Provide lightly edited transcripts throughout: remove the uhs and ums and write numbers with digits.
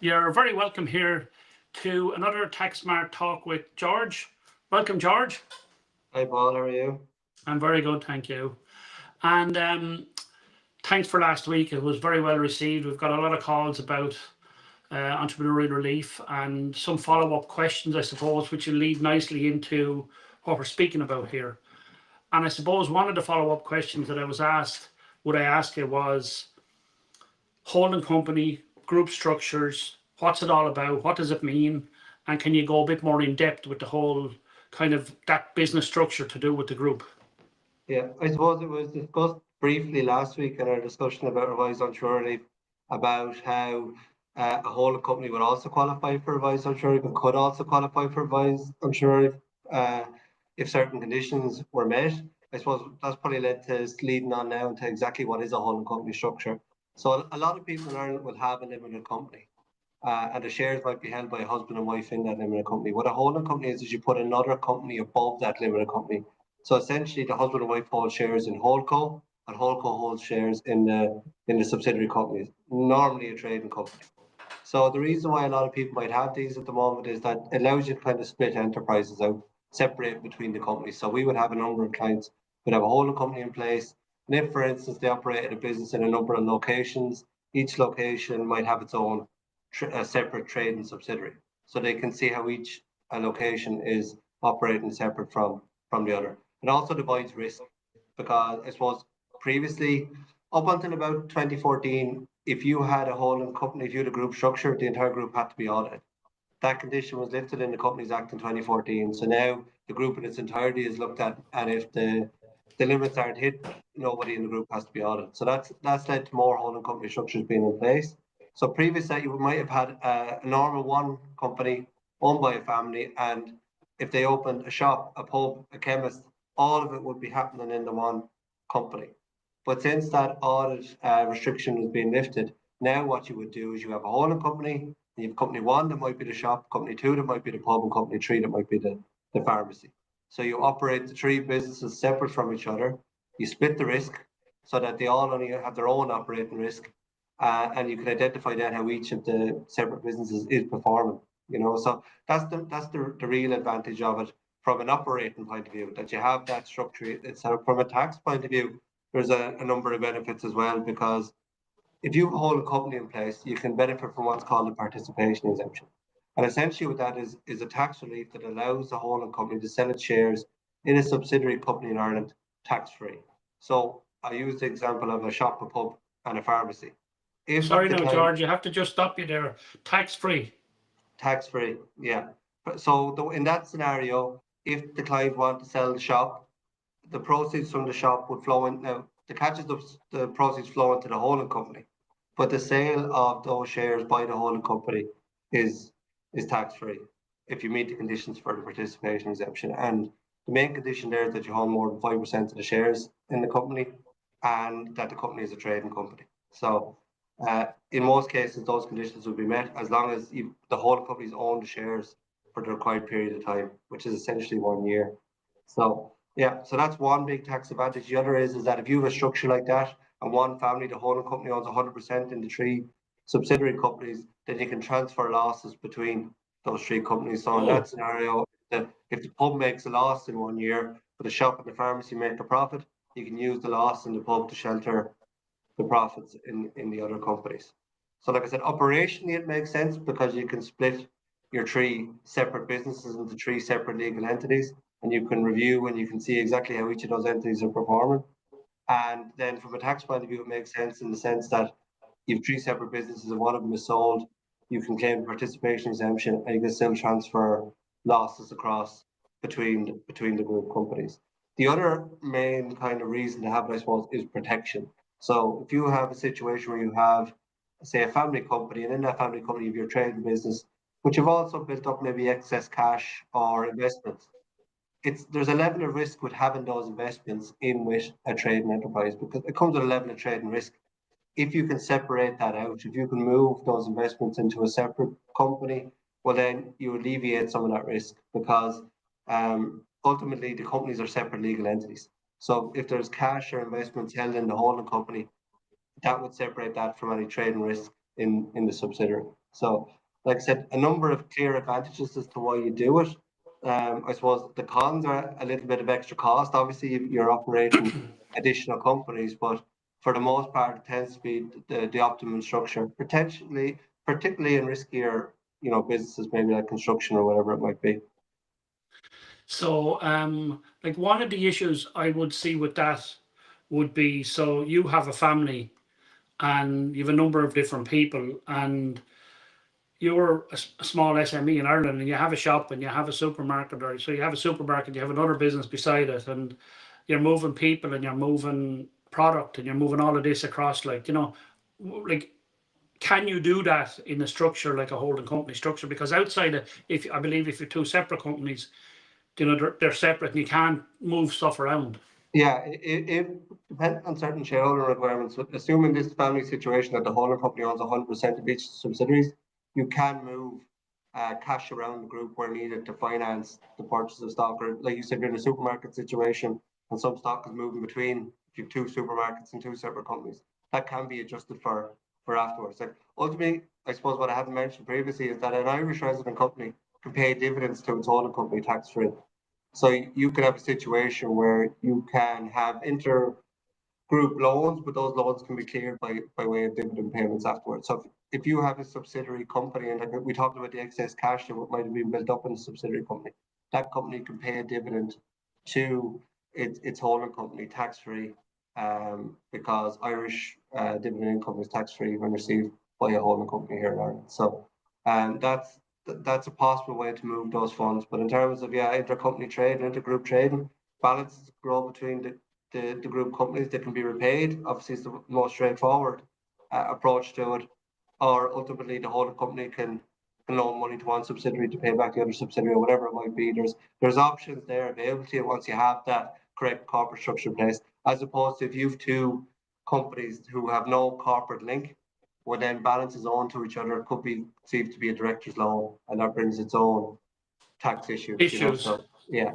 You're very welcome here to another Tax Smart talk with George. Welcome, George. Hi, Paul. How are you? I'm very good, thank you. And thanks for last week. It was very well received. We've got a lot of calls about entrepreneurial relief and some follow-up questions, I suppose, which will lead nicely into what we're speaking about here. And I suppose one of the follow-up questions that I was asked, would I ask you, was holding company, group structures, what's it all about? What does it mean? And can you go a bit more in depth with the whole kind of that business structure to do with the group? Yeah, I suppose it was discussed briefly last week in our discussion about revised onshore relief, about how a holding company would also qualify for revised onshore relief and could also qualify for revised onshore relief if certain conditions were met. I suppose that's probably led to us leading on now into exactly what is a holding company structure. So a lot of people in Ireland will have a limited company. And the shares might be held by a husband and wife in that limited company. What a holding company is you put another company above that limited company. So essentially, the husband and wife hold shares in Holdco, and Holdco holds shares in the subsidiary companies, normally a trading company. So the reason why a lot of people might have these at the moment is that it allows you to kind of split enterprises out, separate between the companies. So we would have a number of clients who would have a holding company in place, and if, for instance, they operated a business in a number of locations, each location might have its own a separate trading subsidiary, so they can see how each location is operating separate from the other. It also divides risk, because I suppose previously, up until about 2014, if you had a holding company, if you had a group structure, the entire group had to be audited. That condition was lifted in the Companies Act in 2014. So now the group in its entirety is looked at, and if the limits aren't hit, nobody in the group has to be audited. So that's led to more holding company structures being in place. So previous that you might have had a normal one company owned by a family, and if they opened a shop, a pub, a chemist, all of it would be happening in the one company. But since that audit restriction has been lifted, now what you would do is you have a holding company, you have company one that might be the shop, company two that might be the pub, and company three that might be the pharmacy. So you operate the three businesses separate from each other. You split the risk so that they all only have their own operating risk. And you can identify then how each of the separate businesses is performing. So that's the real advantage of it from an operating point of view, that you have that structure. It's from a tax point of view, there's a number of benefits as well, because if you hold a company in place, you can benefit from what's called a participation exemption. And essentially what that is a tax relief that allows the holding company to sell its shares in a subsidiary company in Ireland tax-free. So I use the example of a shop, a pub, and a pharmacy. Sorry, no, George, you have to just stop you there. Tax-free. Tax-free, yeah. So in that scenario, if the client want to sell the shop, the proceeds from the shop would flow in. Now, the catch is the proceeds flow into the holding company, but the sale of those shares by the holding company is tax-free if you meet the conditions for the participation exemption. And the main condition there is that you hold more than 5% of the shares in the company, and that the company is a trading company. So in most cases, those conditions will be met as long as the whole company's own the shares for the required period of time, which is essentially 1 year. So yeah, so that's one big tax advantage. The other is that if you have a structure like that, and one family, the holding company owns 100% in the three subsidiary companies, then you can transfer losses between those three companies. So in that scenario, if the pub makes a loss in 1 year, but the shop and the pharmacy make a profit, you can use the loss in the pub to shelter the profits in the other companies. So like I said, operationally it makes sense because you can split your three separate businesses into three separate legal entities, and you can review and you can see exactly how each of those entities are performing. And then from a tax point of view, it makes sense in the sense that you have three separate businesses and one of them is sold, you can claim participation exemption, and you can still transfer losses across between the group companies. The other main kind of reason to have it, I suppose, is protection. So if you have a situation where you have, say, a family company, and in that family company you have your trading business, but you've also built up maybe excess cash or investments, there's a level of risk with having those investments in with a trading enterprise, because it comes with a level of trading risk. If you can separate that out, if you can move those investments into a separate company, well, then you alleviate some of that risk, because ultimately the companies are separate legal entities. So if there's cash or investments held in the holding company, that would separate that from any trading risk in the subsidiary. So, like I said, a number of clear advantages as to why you do it. I suppose the cons are a little bit of extra cost. Obviously, you're operating additional companies, but for the most part, it tends to be the optimum structure. Potentially, particularly in riskier, businesses, maybe like construction or whatever it might be. So, like one of the issues I would see with that would be, so you have a family and you have a number of different people, and you're a small SME in Ireland, and you have a shop and you have a supermarket, or so you have a supermarket, you have another business beside it, and you're moving people and you're moving product and you're moving all of this across, like, like, can you do that in a structure like a holding company structure? Because outside of, if I believe if you're two separate companies, they're separate and you can't move stuff around. Yeah, it depends on certain shareholder requirements. Assuming this family situation that the holding company owns 100% of each subsidiaries, you can move cash around the group where needed to finance the purchase of stock. Or like you said, you're in a supermarket situation and some stock is moving between if you have two supermarkets and two separate companies. That can be adjusted for afterwards. Like ultimately, I suppose what I haven't mentioned previously is that an Irish resident company can pay dividends to its holding company tax free. So you could have a situation where you can have inter-group loans, but those loans can be cleared by way of dividend payments afterwards. So if you have a subsidiary company, and like we talked about the excess cash that might have been built up in a subsidiary company, that company can pay a dividend to its holding company tax-free, because Irish dividend income is tax-free when received by a holding company here in Ireland. So that's a possible way to move those funds. But in terms of intercompany trade and intergroup trading, balances grow between the group companies that can be repaid. Obviously, it's the most straightforward approach to it. Or ultimately, the whole company can loan money to one subsidiary to pay back the other subsidiary, or whatever it might be. There's options there available to you once you have that correct corporate structure in place, as opposed to if you've two companies who have no corporate link, well then balances on to each other could be perceived to be a director's loan, and that brings its own tax issues. So yeah.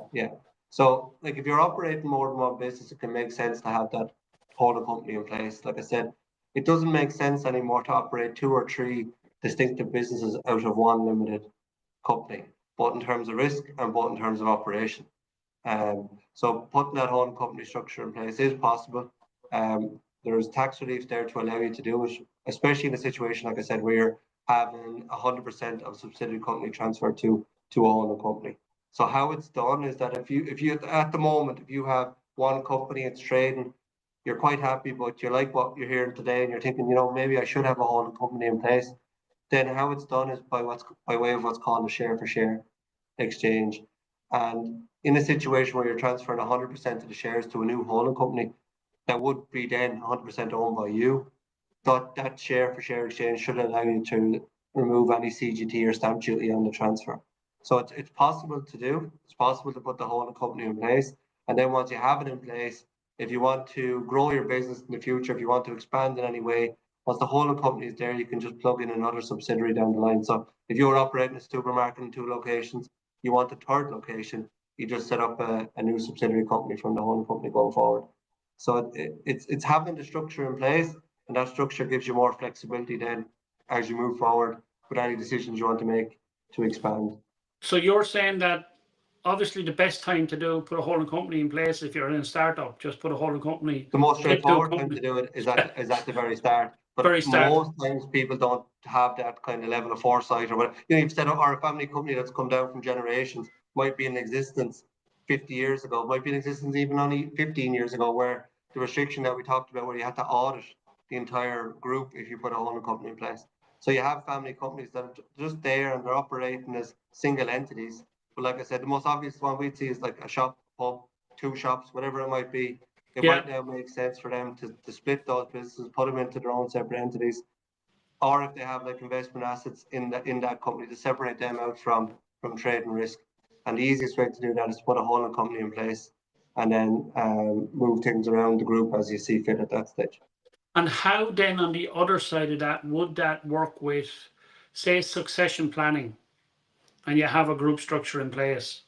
So like if you're operating more than one business, it can make sense to have that holding company in place. Like I said, it doesn't make sense anymore to operate two or three distinctive businesses out of one limited company, both in terms of risk and both in terms of operation. So putting that holding company structure in place is possible. There's tax relief there to allow you to do it, especially in a situation, like I said, where you're having 100% of subsidiary company transferred to a holding company. So how it's done is that if you at the moment, if you have one company, it's trading, you're quite happy, but you like what you're hearing today, and you're thinking, maybe I should have a holding company in place. Then how it's done is by way of what's called a share for share exchange. And in a situation where you're transferring 100% of the shares to a new holding company that would be then 100% owned by you, that share for share exchange should allow you to remove any CGT or stamp duty on the transfer. So it's possible to do. It's possible to put the holding company in place. And then once you have it in place, if you want to grow your business in the future, if you want to expand in any way, once the holding company is there, you can just plug in another subsidiary down the line. So if you're operating a supermarket in 2 locations, you want a third location, you just set up a new subsidiary company from the holding company going forward. So it's having the structure in place, and that structure gives you more flexibility then as you move forward with any decisions you want to make to expand. So you're saying that obviously the best time to put a holding company in place, if you're in a startup, just put a holding company. The most straightforward time to do it is at the very start. But most times people don't have that kind of level of foresight, or what you've set up, or a family company that's come down from generations might be in existence 50 years ago, might be in existence even only 15 years ago, where the restriction that we talked about, where you had to audit the entire group if you put a holding company in place. So you have family companies that are just there and they're operating as single entities. But like I said, the most obvious one we'd see is like a shop, pub, 2 shops, whatever it might be. It might now make sense for them to split those businesses, put them into their own separate entities, or if they have like investment assets in that company, to separate them out from trade and risk. And the easiest way to do that is to put a holding company in place and then move things around the group as you see fit at that stage. And how then on the other side of that, would that work with, say, succession planning, and you have a group structure in place?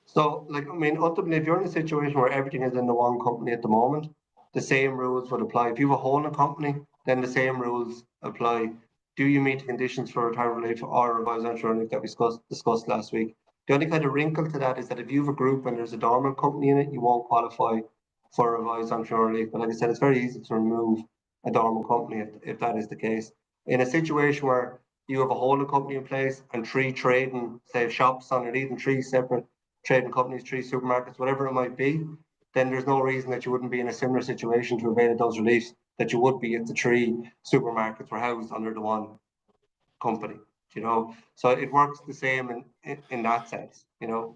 So, ultimately, if you're in a situation where everything is in the one company at the moment, the same rules would apply. If you have a holding company, then the same rules apply do you meet the conditions for retirement relief or revised insurance relief that we discussed last week? The only kind of wrinkle to that is that if you have a group and there's a dormant company in it, you won't qualify for revised insurance relief. But like I said, it's very easy to remove a dormant company if that is the case. In a situation where you have a holding company in place and 3 trading, say, shops underneath, and 3 separate trading companies, 3 supermarkets, whatever it might be, then there's no reason that you wouldn't be in a similar situation to avail of those reliefs that you would be if the 3 supermarkets were housed under the one company, so it works the same in that sense, so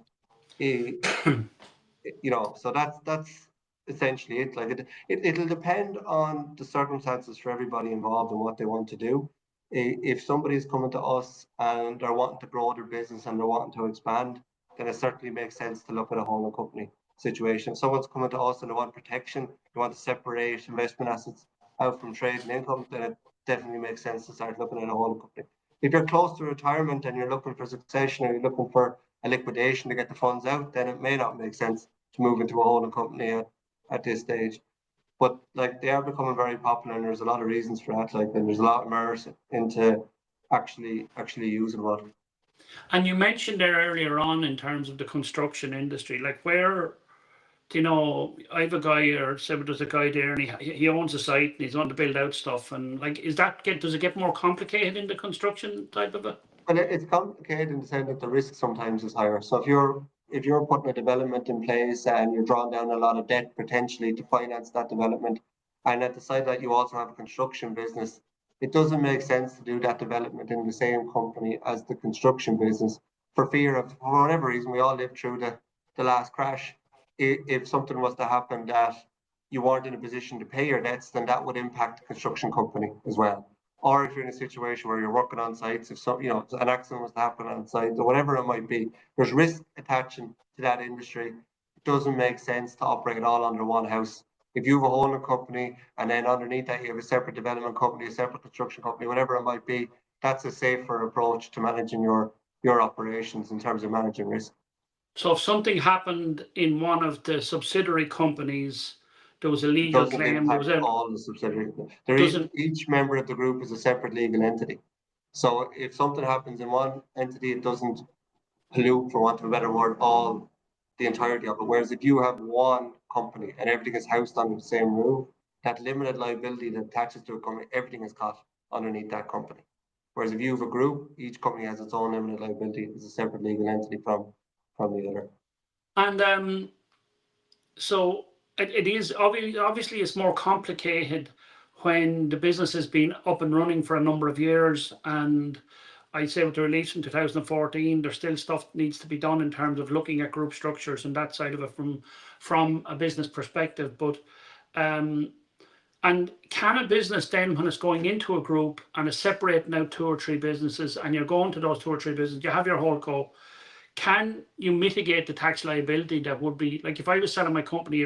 that's essentially it. Like it'll depend on the circumstances for everybody involved and what they want to do. If somebody's coming to us and they're wanting to grow their business and they're wanting to expand, then it certainly makes sense to look at a holding company situation. If someone's coming to us and they want protection, they want to separate investment assets out from trade and income, then it definitely makes sense to start looking at a holding company. If you're close to retirement and you're looking for succession or you're looking for a liquidation to get the funds out, then it may not make sense to move into a holding company at this stage. But like they are becoming very popular, and there's a lot of reasons for that. Like, and there's a lot of merit into actually using one. And you mentioned there earlier on in terms of the construction industry, like where, I have a guy, or say there's a guy there, and he owns a site and he's wanting to build out stuff, and like, does it get more complicated in the construction type of it? Well, it's complicated in the sense that the risk sometimes is higher. So if you're putting a development in place and you're drawing down a lot of debt potentially to finance that development, and at the side of that you also have a construction business, it doesn't make sense to do that development in the same company as the construction business for fear of, for whatever reason, we all lived through the last crash. If something was to happen that you weren't in a position to pay your debts, then that would impact the construction company as well. Or if you're in a situation where you're working on sites, if an accident was to happen on site or whatever it might be, there's risk attaching to that industry. It doesn't make sense to operate all under one house. If you have a holding company and then underneath that you have a separate development company, a separate construction company, whatever it might be, that's a safer approach to managing your operations in terms of managing risk. So if something happened in one of the subsidiary companies, there was a legal claim. There was all the subsidiaries. Each member of the group is a separate legal entity. So if something happens in one entity, it doesn't pollute, for want of a better word, the entirety of it. Whereas if you have one company and everything is housed under the same roof, that limited liability that attaches to a company, everything is caught underneath that company. Whereas if you have a group, each company has its own limited liability as a separate legal entity from the other. And so it is obviously it's more complicated when the business has been up and running for a number of years, and I'd say with the release in 2014, there's still stuff that needs to be done in terms of looking at group structures and that side of it from a business perspective. But and can a business then, when it's going into a group and it's separating out 2 or 3 businesses, and you're going to those 2 or 3 businesses, you have your whole co, can you mitigate the tax liability that would be, like if I was selling my company,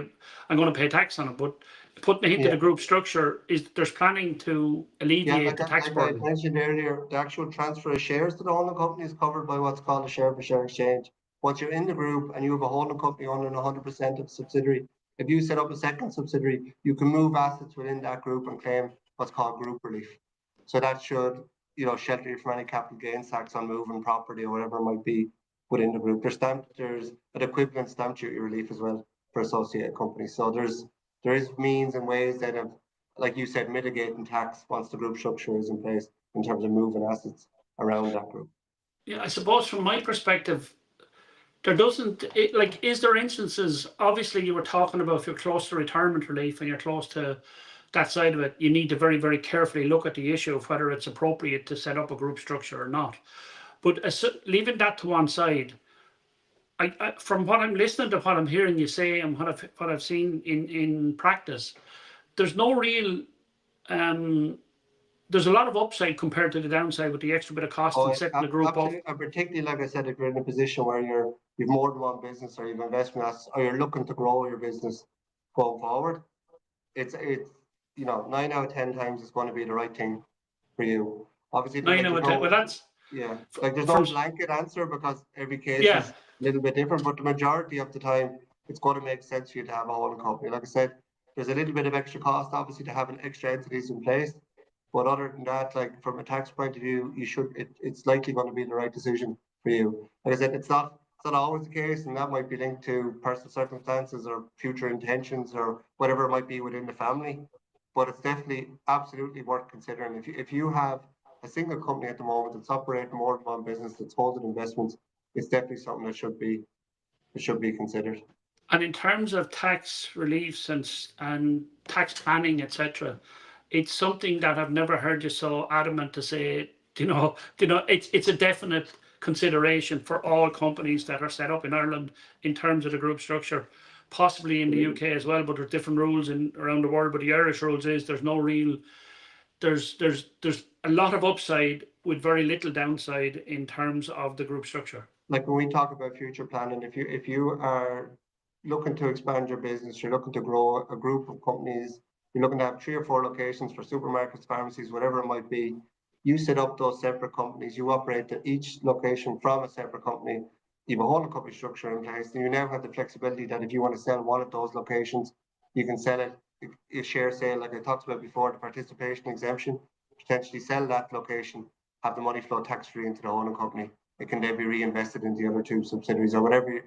I'm going to pay tax on it, but putting it into the group structure, there's planning to alleviate the tax burden. Like I mentioned earlier, the actual transfer of shares to the holding company is covered by what's called a share-for-share exchange. Once you're in the group and you have a holding company owning 100% of the subsidiary, if you set up a second subsidiary, you can move assets within that group and claim what's called group relief. So that should, shelter you from any capital gains tax on moving property or whatever it might be within the group. There's an equivalent stamp duty relief as well for associated companies. So there is means and ways that have, like you said, mitigating tax once the group structure is in place in terms of moving assets around that group. Yeah, I suppose from my perspective, is there instances, obviously you were talking about if you're close to retirement relief and you're close to that side of it, you need to very, very carefully look at the issue of whether it's appropriate to set up a group structure or not. But leaving that to one side, I from what I'm listening to, what I'm hearing you say, and what I've seen in practice, there's no real there's a lot of upside compared to the downside with the extra bit of cost and setting the group up. And particularly, like I said, if you're in a position where you've more than one business or you've investment assets or you're looking to grow your business going forward, it's 9 out of 10 times it's going to be the right thing for you. Obviously, 9 out of 10. Well, that's there's no blanket answer because every case is a little bit different, but the majority of the time it's going to make sense for you to have a holding company. Like I said, there's a little bit of extra cost obviously to having extra entities in place, But other than that, like from a tax point of view, it's likely going to be the right decision for you. Like I said, it's not always the case, and that might be linked to personal circumstances or future intentions or whatever it might be within the family. But it's definitely absolutely worth considering. If you have a single company at the moment that's operating more than one business, that's holding investments, it's definitely something that should be considered. And in terms of tax reliefs and tax planning, etc., it's something that I've never heard you so adamant to say. It's a definite consideration for all companies that are set up in Ireland in terms of the group structure, possibly in the UK as well, but there's different rules around the world. But the Irish rules is there's no real, there's a lot of upside with very little downside in terms of the group structure. Like when we talk about future planning, if you are looking to expand your business, you're looking to grow a group of companies, you're looking to have 3 or 4 locations for supermarkets, pharmacies, whatever it might be, you set up those separate companies, you operate at each location from a separate company, you have a whole company structure in place, and you now have the flexibility that if you want to sell one of those locations, you can sell it, a share sale, like I talked about before, the participation exemption, potentially sell that location, have the money flow tax-free into the whole company. It can then be reinvested in the other 2 subsidiaries or whatever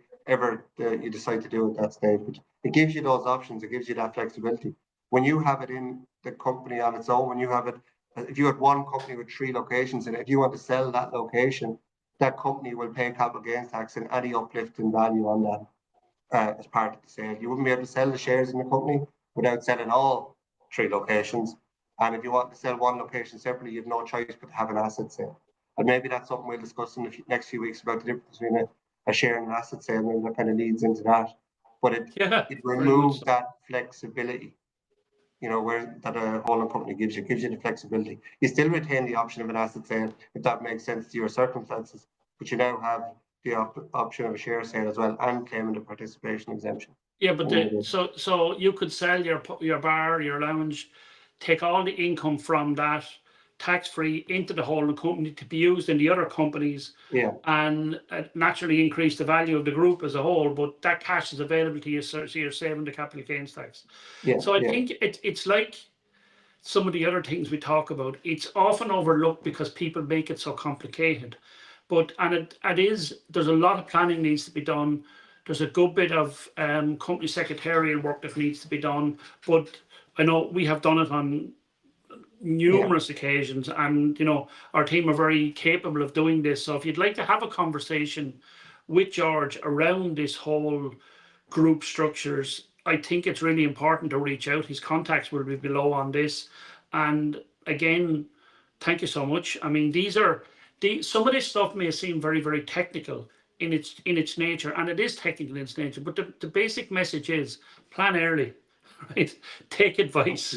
you decide to do at that stage. But it gives you those options. It gives you that flexibility. When you have it in the company on its own, when you have it, if you had one company with 3 locations, and if you want to sell that location, that company will pay capital gains tax and any uplift in value on that as part of the sale. You wouldn't be able to sell the shares in the company without selling all 3 locations. And if you want to sell one location separately, you have no choice but to have an asset sale. And maybe that's something we'll discuss in the next few weeks about the difference between a share and an asset sale, and that kind of leads into that. But it removes that flexibility, where that a holding company gives you the flexibility. You still retain the option of an asset sale if that makes sense to your circumstances, but you now have the option of a share sale as well and claiming the participation exemption. Yeah, but so you could sell your bar, your lounge, take all the income from that tax-free into the holding company to be used in the other companies, and naturally increase the value of the group as a whole. But that cash is available to you, so you're saving the capital gains tax. So I think it's like some of the other things we talk about. It's often overlooked because people make it so complicated. But there's a lot of planning needs to be done. There's a good bit of company secretarial work that needs to be done. But I know we have done it on numerous occasions, and our team are very capable of doing this. So if you'd like to have a conversation with George around this whole group structures, I think it's really important to reach out. His contacts will be below on this. And again, thank you so much. I mean, some of this stuff may seem very, very technical in its nature, and it is technical in its nature, but the basic message is plan early. Right? Take advice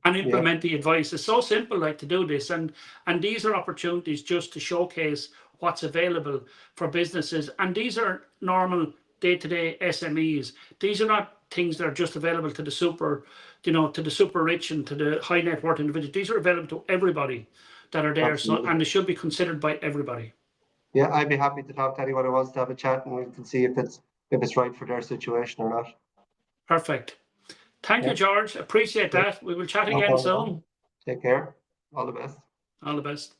and implement the advice. It's so simple, like, to do this, and these are opportunities just to showcase what's available for businesses. And these are normal day-to-day SMEs. These are not things that are just available to the super rich and to the high net worth individuals. These are available to everybody that are there. So, and they should be considered by everybody. Yeah, I'd be happy to talk to anyone who wants to have a chat, and we can see if it's right for their situation or not. Perfect. Thank you, George. Appreciate that. We will chat again soon. Take care. All the best. All the best.